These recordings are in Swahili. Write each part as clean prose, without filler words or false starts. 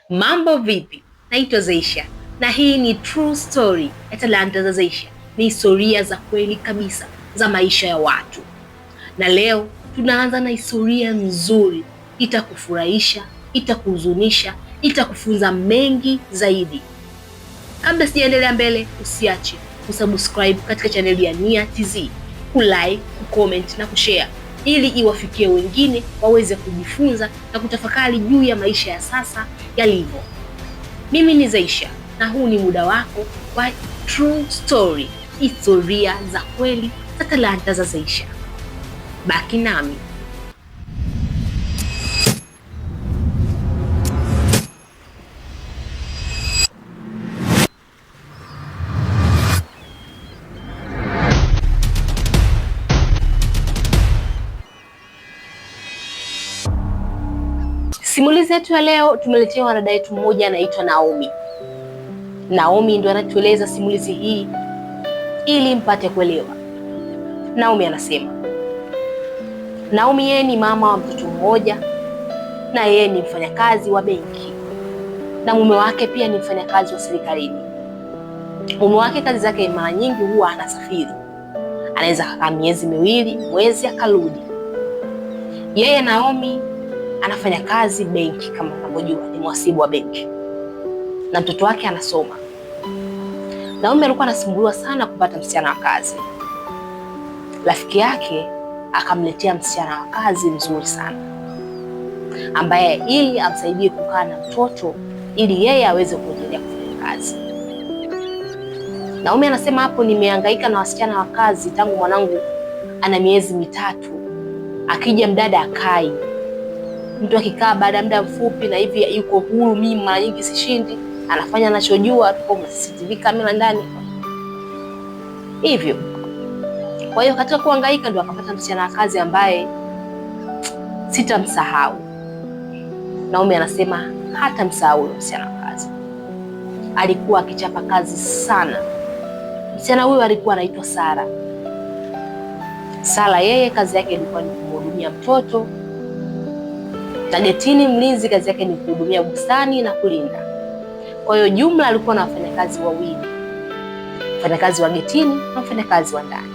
Mambo vipi? Naitwa Zeysha na hii ni True Story ya Talanta za Zeysha. Ni historia za kweli kabisa za maisha ya watu, na leo tunaanza na historia nzuri, itakufurahisha, itakuhuzunisha, itakufunza mengi zaidi. Kabla sijaendelea mbele, usiache kusubscribe katika chaneli ya Nia TZ, kulike, kucomment na kushare ili iwafikie wengine waweze kujifunza na kutafakari juu ya maisha ya sasa yalivyo. Mimi ni Zeysha na huu ni muda wako wa True Story, historia za kweli za talanta za Zeysha. Baki nami. Simulizi yetu ya leo tumeletewa na dada yetu mmoja anaitwa Naomi. Naomi ndio anatueleza simulizi hii ili mpate kuelewa. Naomi anasema, Naomi yeye ni mama wa mtoto mmoja na yeye ni mfanyakazi wa benki na mume wake pia ni mfanyakazi wa serikalini. Mume wake kazi zake mara nyingi huwa anasafiri, anaweza kukaa miezi miwili, mwezi akarudi. Yeye Naomi anafanya kazi benki, kama unavyojua ni mhasibu wa benki, na mtoto wake anasoma. Naomi alikuwa anasumbuliwa sana kupata msichana wa kazi. Rafiki yake akamletea msichana wa kazi mzuri sana, ambaye ili amsaidie kukaa na mtoto ili yeye aweze kuendelea kufanya kazi. Naomi anasema, hapo nimehangaika na wasichana wa kazi tangu mwanangu ana miezi mitatu. Akija mdada akai, mtu akikaa baada ya muda mfupi na hivi yuko huru, mimi mara nyingi sishindi, anafanya anachojua, tuko CCTV kamera ndani hivyo. Kwa hiyo katika kuhangaika ndio akapata msichana wa kazi ambaye sitamsahau. Naomi anasema hata msahau msichana wa kazi, alikuwa akichapa kazi sana. Msichana huyo alikuwa anaitwa Sara. Sara yeye kazi yake ilikuwa ni kumhudumia mtoto, na getini mlinzi kazi yake ni kuhudumia bustani na kulinda. Kwa hiyo jumla alikuwa na wafanyakazi wawili, mfanyakazi wa getini na mfanyakazi wa ndani.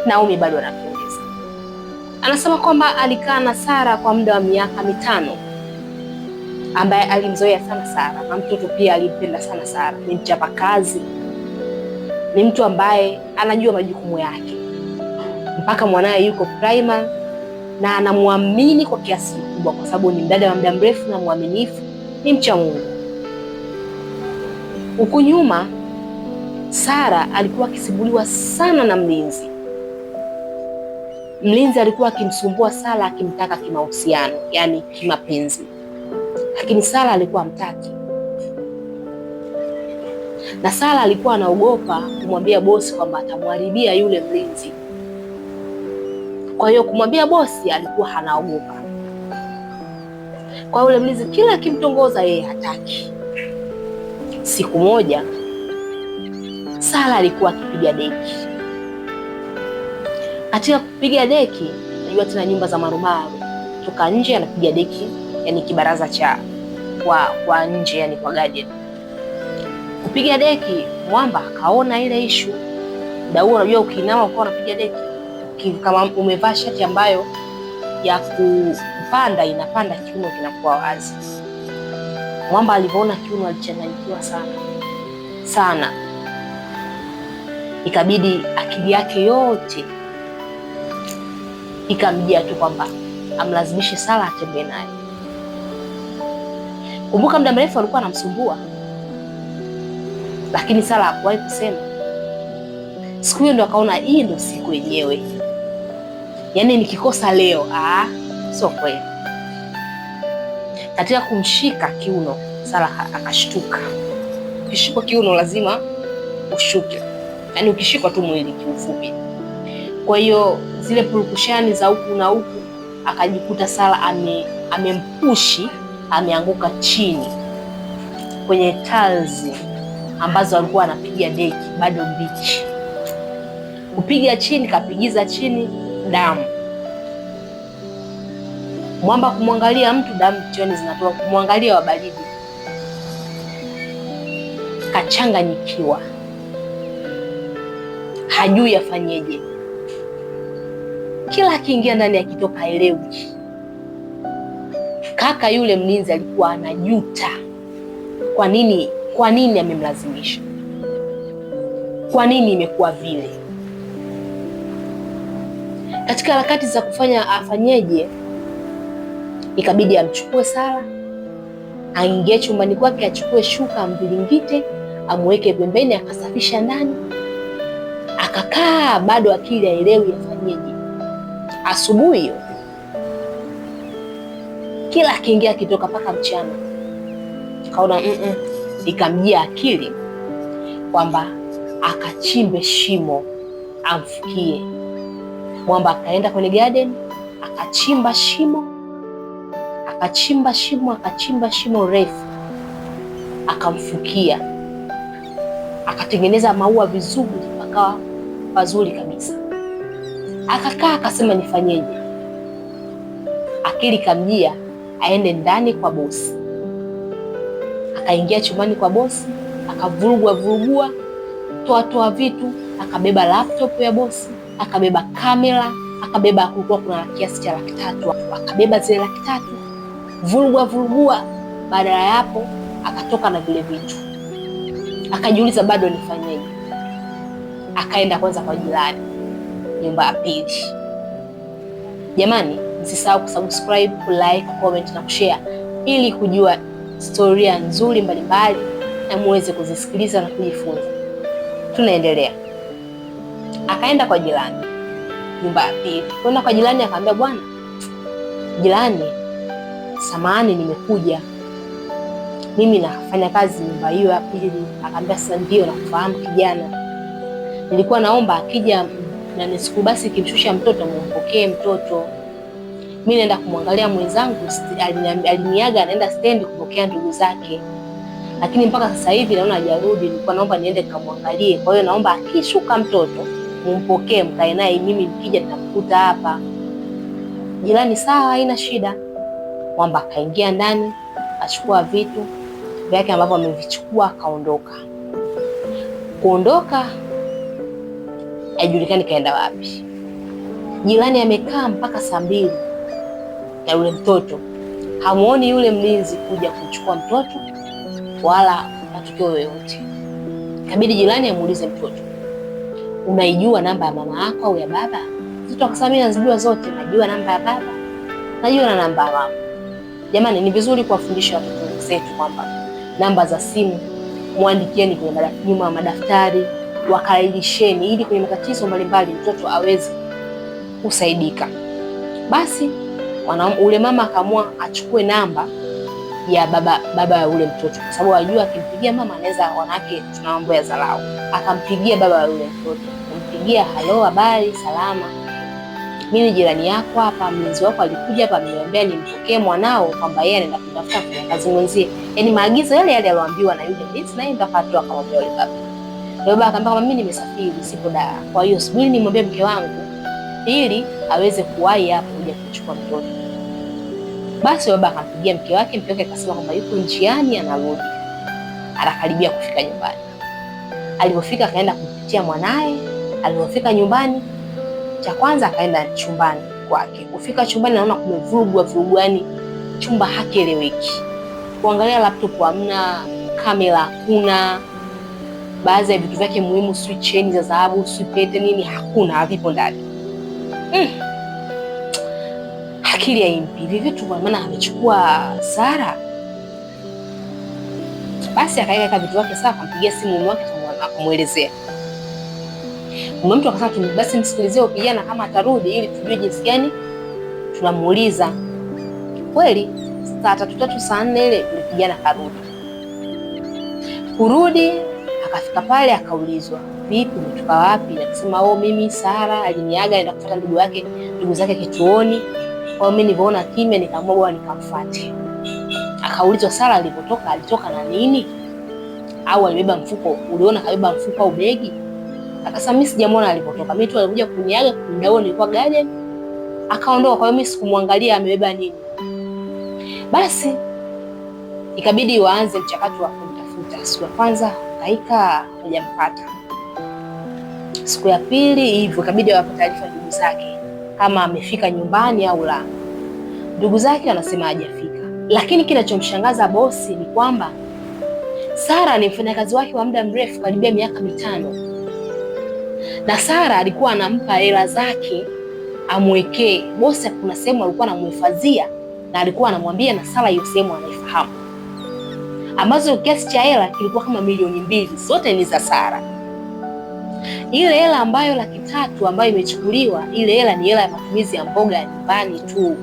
Naomi bado anapongeza, anasema kwamba alikaa na Sara kwa muda wa miaka 5, ambaye alimzoea sana Sara na mtoto pia alimpenda sana Sara. Ni mchapa kazi, ni mtu ambaye anajua majukumu yake, mpaka mwanaye yuko primary na anamwamini kwa kiasi kikubwa, kwa sababu ni mdada wa muda mrefu na mwaminifu, ni mcha Mungu. Huku nyuma Sara alikuwa akisumbuliwa sana na mlinzi. Mlinzi alikuwa akimsumbua Sara, akimtaka kimahusiano, yani kimapenzi, lakini Sara alikuwa hamtaki, na Sara alikuwa anaogopa kumwambia bosi kwamba atamharibia yule mlinzi. Kwa hiyo kumwambia bosi alikuwa hanaogopa. Kwa yule mlinzi kila akimtongoza yeye hataki. Siku moja Sara alikuwa akipiga deki. Katika kupiga deki, najua tena nyumba za marumaru, toka nje anapiga deki, yani kibaraza cha kwa nje, yani kwa garden. Kupiga deki, mwamba akaona ile issue. Muda huo unajua ukinama kwa unapiga deki, kama umevaa shati ambayo ya kupanda inapanda, kiuno kinakuwa wazi. Mwamba alipoona kiuno alichanganyikiwa sana, ikabidi akili yake yote ikamjia tu kwamba amlazimishe Sara atembee naye. Kumbuka muda mrefu alikuwa anamsumbua, lakini Sara hakuwahi kusema. Siku hiyo ndo akaona hii ndo siku yenyewe, yaani nikikosa leo sio kweli. Katika kumshika kiuno, Sara akashtuka. Ukishikwa kiuno lazima ushuke, yaani ukishikwa tu mwili kiufupi. Kwa hiyo zile purukushani za huku na huku, akajikuta Sara amempushi, ameanguka chini kwenye tiles ambazo alikuwa anapiga deki bado mbichi. Kupiga chini, kapigiza chini, damu. Mwamba kumwangalia mtu, damu kichwani zinatoka, kumwangalia wa baridi, kachanganyikiwa, hajui afanyeje. Kila akiingia ndani akitoka haelewi. Kaka yule mlinzi alikuwa anajuta. Kwa nini amemlazimisha? Kwa nini imekuwa vile? Katika harakati za kufanya afanyeje, ikabidi amchukue Sara, aingie chumbani kwake, achukue shuka, amvilingite, amweke pembeni, akasafisha ndani, akakaa bado akili haelewi afanyeje. Asubuhi hiyo kila akiingia akitoka mpaka mchana, kaona ikamjia akili kwamba akachimbe shimo amfukie. Mwamba akaenda kwenye garden, akachimba shimo refu, akamfukia, akatengeneza maua vizuri, pakawa pazuri kabisa. Akakaa akasema nifanyeje? Akili kamjia aende ndani kwa bosi. Akaingia chumbani kwa bosi, akavurugua, toa vitu, akabeba laptop ya bosi, akabeba kamera, akabeba, kulikuwa kuna kiasi cha 300, akabeba zile 300, vurugua. Baada ya hapo akatoka na vile vitu, akajiuliza bado nifanyeje? Akaenda kwanza kwa jirani, nyumba ya pili. Jamani, msisahau kusubscribe, kulike, comment na kushare ili kujua historia nzuri mbalimbali na muweze kuzisikiliza na kujifunza. Tunaendelea. Akaenda kwa jirani, nyumba ya pili. Kwenda kwa jirani akamwambia, bwana jirani, samahani nimekuja. Mimi nafanya kazi nyumba hiyo ya pili. Akamwambia, sasa ndio nakufahamu kijana. Nilikuwa naomba akija na nisiku basi kimshusha mtoto mumpokee mtoto. Mimi naenda kumwangalia mwenzangu, aliniaga anaenda stendi kupokea ndugu zake. Lakini mpaka sasa hivi naona hajarudi. Nilikuwa naomba niende kumwangalie. Kwa hiyo naomba akishuka mtoto mumpokee, mkae naye, mimi nikija nitamkuta hapa. Jirani, sawa, haina shida. Mwamba akaingia ndani, achukua vitu vyake ambavyo amevichukua, akaondoka. Kuondoka haijulikani kaenda wapi. Jirani amekaa mpaka saa 2 na yule mtoto hamuoni yule mlinzi kuja kuchukua mtoto wala matukio yoyote. Kabidi jirani amuulize mtoto, unaijua namba ya mama yako au ya baba? Mtoto akasema, mimi nazijua zote, najua namba ya baba, najua na namba ya mama. Jamani, ni vizuri kuwafundisha watoto wetu kwamba namba za simu muandikieni kwenye nyuma ya madaftari, wakailisheni ili kwenye matatizo mbalimbali mtoto aweze kusaidika. Basi ule mama akaamua achukue namba ya baba ya ule mtoto, kwa sababu ajua akimpigia mama anaweza, wanawake tuna mambo ya dharau. Akampigia baba ya ule mtoto, kumpigia, halo, habari, salama, mimi jirani yako hapa, mlinzi wako alikuja hapa, ameniambia nimpokee mwanao kwamba yeye anaenda kutafuta kufanya kazi mwenzie. Yaani maagizo yale aliyoambiwa na yule mlinzi, naye ndo akatoa akamwambia yule baba. Baba akamwambia kama mimi nimesafiri, sipo Dar, kwa hiyo subiri nimwambie mke wangu ili aweze kuwahi hapo kuja kuchukua mtoto. Basi baba akampigia mke wake akasema kwamba yuko njiani anarudi, anakaribia kufika nyumbani. Alipofika akaenda kumpitia mwanae. Alipofika nyumbani, cha kwanza akaenda chumbani kwake. Kufika chumbani naona kumevurugwa, yani chumba hakieleweki. Kuangalia laptop hamna, kamera hakuna, baadhi ya vitu vyake muhimu, switch chain za dhahabu, pete nini, hakuna, havipo ndani. Akili haimpi hivi vitu, kwa maana amechukua Sara. Basi akaweka vitu vyake sawa, akampigia simu mume wake kumuelezea. Mume mtu akasema, basi msikilizie upigana kama atarudi ili tujue jinsi gani tunamuuliza. Kweli saa 3 saa 4 ile tulipigana, karudi. Kurudi akafika pale akaulizwa, vipi, umetoka wapi? Akasema, mimi Sara aliniaga naenda kufuata ndugu zake kituoni. Kwa mimi nilipoona kimya nikaamua bwana nikamfuate. Akaulizwa, Sara alipotoka alitoka na nini? Au alibeba mfuko? Uliona kabeba mfuko au begi? Akasema, mimi sijamwona alipotoka. Mimi tu alikuja kuniaga, kumdao nilikuwa garden, akaondoka. Kwa hiyo mimi sikumwangalia amebeba nini. Basi ikabidi waanze mchakato wa kumtafuta. Siku ya kwanza wakahangaika hawajampata. Siku ya pili hivyo ikabidi awape taarifa ndugu zake kama amefika nyumbani au la. Ndugu zake wanasema hajafika, lakini kinachomshangaza bosi ni kwamba Sara ni mfanyakazi wake wa muda mrefu, karibia miaka 5, na Sara alikuwa anampa hela zake amwekee. Bosi kuna sehemu alikuwa anamhifadhia na alikuwa anamwambia na Sara hiyo sehemu anaifahamu, ambazo kiasi cha hela kilikuwa kama milioni 2, zote ni za Sara. Ile hela ambayo 300,000 ambayo imechukuliwa, ile hela ni hela ya matumizi ya mboga ya nyumbani tu.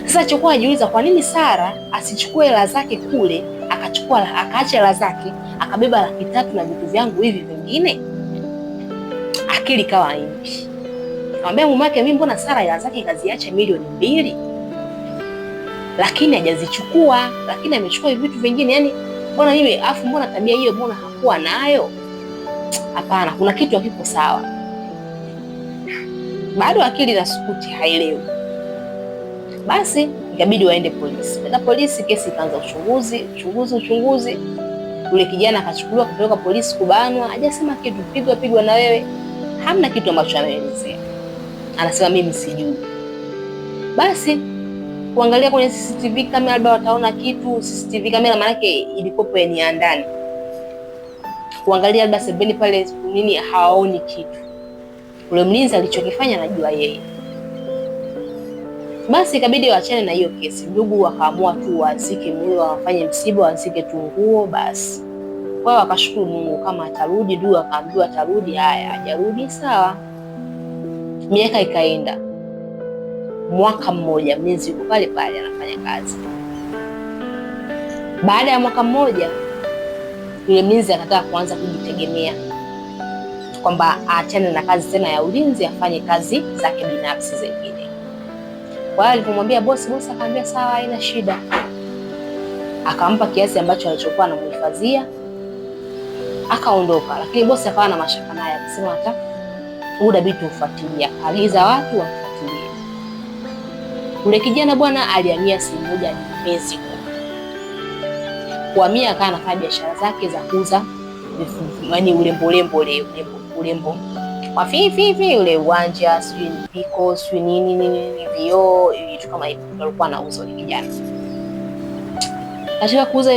Sasa chokuwa ajiuliza kwa nini Sara asichukue hela zake kule, akaacha hela zake akabeba 300,000 na vitu vyangu hivi vingine. Akili kawa haimpi. Akamwambia mume wake, mimi mbona Sara hela zake kaziacha milioni 2 lakini hajazichukua, lakini amechukua vitu vingine, yani mbona mimi afu mbona tabia hiyo mbona hakuwa nayo? Hapana, kuna kitu hakiko sawa. Bado akili na sukuti haielewi. Basi ikabidi waende polisi. Kwenda polisi, kesi ikaanza uchunguzi. Yule kijana akachukuliwa kutoka polisi, kubanwa, hajasema kitu, pigwa na wewe. Hamna kitu ambacho anaelezea. Anasema mimi sijui. Basi kuangalia kwenye CCTV kamera labda wataona kitu. CCTV kamera maana yake ilikuwa ni ya ndani. Kuangalia labda sebeni pale nini, hawaoni kitu. Ule mlinzi alichokifanya anajua yeye. Basi ikabidi waachane na hiyo kesi. Ndugu wakaamua tu wazike mwili, wafanye msiba, wazike tu nguo basi. Kwa hiyo wakashukuru Mungu kama atarudi. Ndugu akaambiwa atarudi, haya hajarudi sawa. Miaka ikaenda. Mwaka mmoja mlinzi yuko pale pale anafanya kazi. Baada ya mwaka mmoja yule mlinzi akataka kuanza kujitegemea, kwamba aachane na kazi tena ya ulinzi, afanye kazi zake binafsi zingine. Kwa hiyo alipomwambia bosi akamwambia sawa, haina shida. Akampa kiasi ambacho alichokuwa anamhifadhia, akaondoka. Lakini bosi akawa na mashaka naye, akasema hata muda bitu ufuatilia, agiza watu wafuatilie. Ule kijana bwana alihamia sehemu moja ni Mexico. Kuhamia akawa anafanya biashara zake za kuuza yaani urembo mafifi, ule uwanja, sijui piko, sijui nini vioo, vitu kama hivyo alikuwa anauza ule kijana. Katika kuuza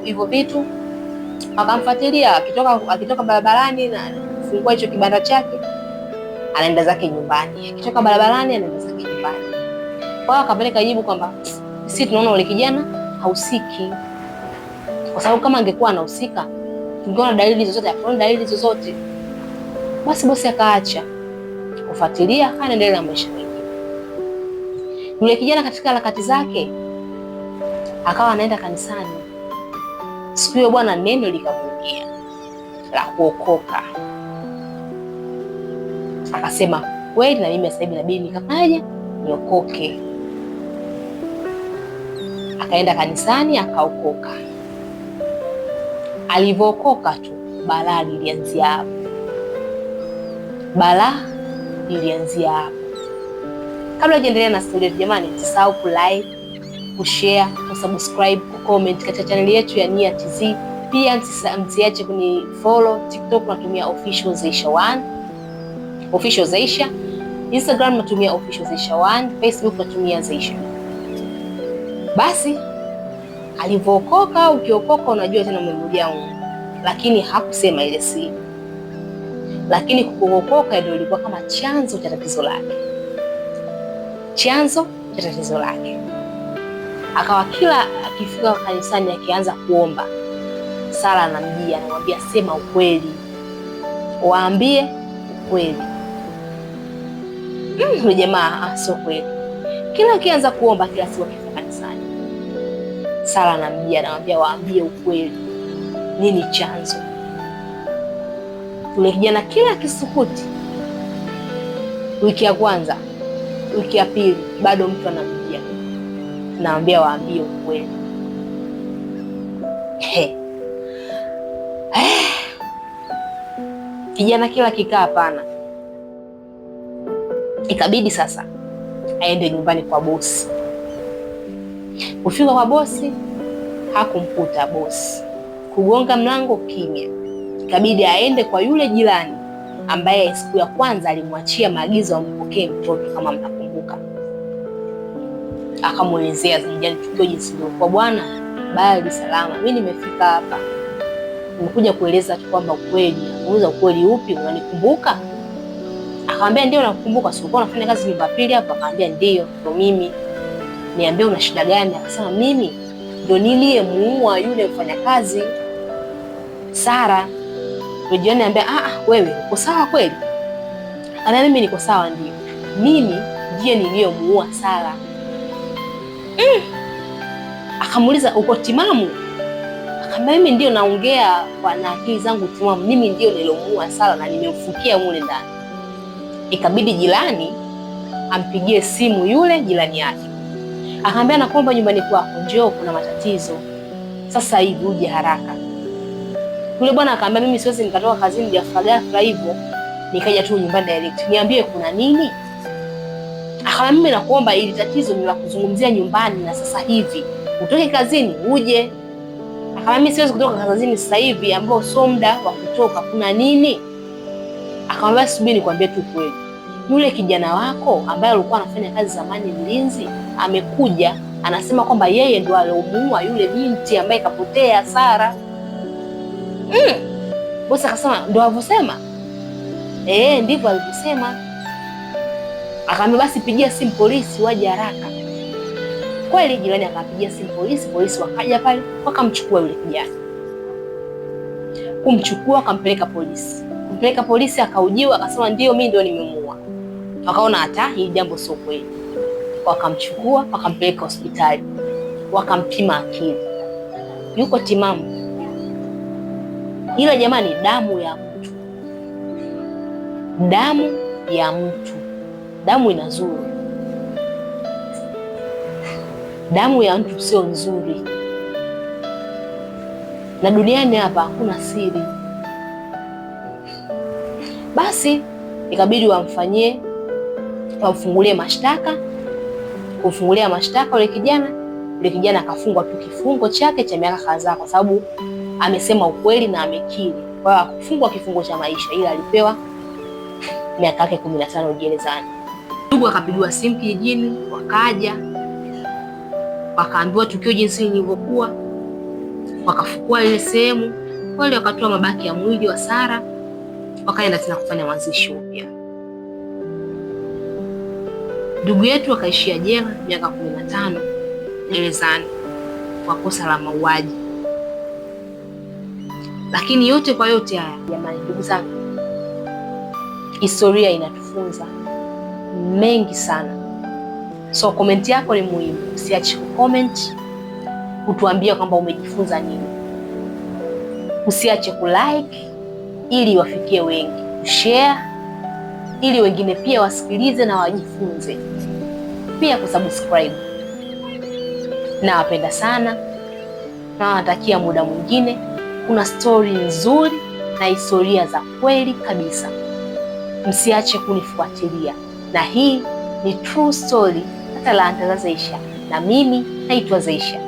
hivyo vitu akamfuatilia, akitoka barabarani na kufungua hicho kibanda chake, anaenda zake nyumbani. Akitoka barabarani anaenda zake nyumbani. Kwa hiyo akapeleka jibu kwamba sisi tunaona ule kijana hausiki. Kwa sababu kama angekuwa anahusika, tungeona dalili zozote, hakuona dalili zozote. Basi bosi akaacha kufuatilia, anaendelea na maisha mengine. Yule kijana katika harakati zake akawa anaenda kanisani. Siku hiyo bwana neno likamwingia la kuokoka. Akasema kweli na mimi sasa hivi inabidi nikafanyaje? Niokoke. Akaenda kanisani akaokoka. Alivookoka tu balaa lilianzia hapo. Kabla hujaendelea na story jamani, usisahau kulike, kushare, kusubscribe, kucomment katika channel yetu ya Nia TZ. Pia msiache kunifollow TikTok, natumia official Zaisha, Instagram natumia official Zaisha1, Facebook natumia Zaisha. Basi alivookoka, ukiokoka unajua tena umemrudia Mungu, lakini hakusema ile siri. Lakini kuokoka ndio ilikuwa kama chanzo cha tatizo lake. Akawa kila akifika kanisani akianza kuomba, Sara anamjia, anamwambia sema ukweli, waambie ukweli. Yule jamaa sio kweli. Kila akianza kuomba, kila siku akifika kanisani, Sara anamjia, anamwambia waambie ukweli, nini chanzo. Yule kijana kila kisukuti, wiki ya kwanza, wiki ya pili, bado mtu anamjia, naambia waambie ukweli. Kijana kila kikaa hapana. Ikabidi sasa aende nyumbani kwa bosi. Kufika kwa bosi hakumkuta bosi. kugonga mlango kimya. Ikabidi aende kwa yule jirani ambaye siku ya kwanza alimwachia maagizo ampokee mtoto, kama mnakumbuka. Akamwelezea tukio jinsi lilivyokuwa. Bwana, bali salama, mimi nimefika hapa, nimekuja kueleza tu kwamba ukweli. Muuliza, ukweli upi? Unanikumbuka? Akamwambia ndio nakukumbuka, sio ulikuwa unafanya kazi nyumba pili hapa? Akamwambia ndio mimi. Niambie una shida gani? Akasema mimi ndo niliyemuua yule mfanyakazi Sara. Jirani anambia wewe uko sawa kweli? Ana mimi niko sawa, ndio mimi ndiye niliyemuua Sara. Akamuuliza uko timamu? Akamwambia mimi ndio naongea kwa na akili zangu timamu, mimi ndio nilomuua Sara na nimemfukia mule ndani. Ikabidi jirani ampigie simu yule jirani yake, akamwambia nakuomba nyumbani kwako, njoo kuna matatizo sasa hivi uje haraka. Yule bwana akamwambia mimi siwezi nikatoka kazini ghafla hivyo nikaja tu nyumbani direct, niambie kuna nini? Akamwambia mimi nakuomba, ili tatizo ni la kuzungumzia nyumbani na sasa hivi utoke kazini uje. Akamwambia mimi siwezi kutoka kazini sasa hivi ambao sio muda wa kutoka, kuna nini? Akamwambia subiri nikwambie tu kweli, yule kijana wako ambaye alikuwa anafanya kazi zamani mlinzi amekuja, anasema kwamba yeye ndo aliomuua yule binti ambaye kapotea Sara. Bosi akasema ndo alivyosema? Ndivyo alivyosema. Akamwambia basi pigia simu polisi waje haraka. Kweli jirani akapigia simu polisi wakaja pale wakamchukua yule kijana. Kumchukua akampeleka polisi, akaujiwa akasema ndio mimi ndio nimemuua. Wakaona hata hii jambo sio kweli. Wakamchukua wakampeleka hospitali, wakampima akili, yuko timamu. Ila jamani, damu ya mtu, damu inazuru. Damu ya mtu sio nzuri, na duniani hapa hakuna siri. Basi ikabidi wamfungulie mashtaka. Kumfungulia mashtaka yule kijana akafungwa tu kifungo chake cha miaka kadhaa, kwa sababu amesema ukweli na amekiri. Kwa hiyo hakufungwa kifungo cha maisha, ila alipewa miaka yake 15 gerezani. Ndugu akapigiwa simu kijijini, wakaja wakaambiwa tukio jinsi lilivyokuwa, wakafukua ile sehemu, wale wakatoa mabaki ya mwili wa Sara, wakaenda tena kufanya mazishi upya. Ndugu yetu akaishia jela miaka 15 gerezani kwa kosa la mauaji. Lakini yote kwa yote haya jamani, ndugu zangu, historia inatufunza mengi sana. So comment yako ni muhimu, usiache kucomment kutuambia kwamba umejifunza nini. Usiache kulike ili wafikie wengi, share ili wengine pia wasikilize na wajifunze, pia kusubscribe. Nawapenda sana na nawatakia muda mwingine. Kuna stori nzuri na historia za kweli kabisa. Msiache kunifuatilia, na hii ni True Story na Talanta za Zeysha, na mimi naitwa Zeysha.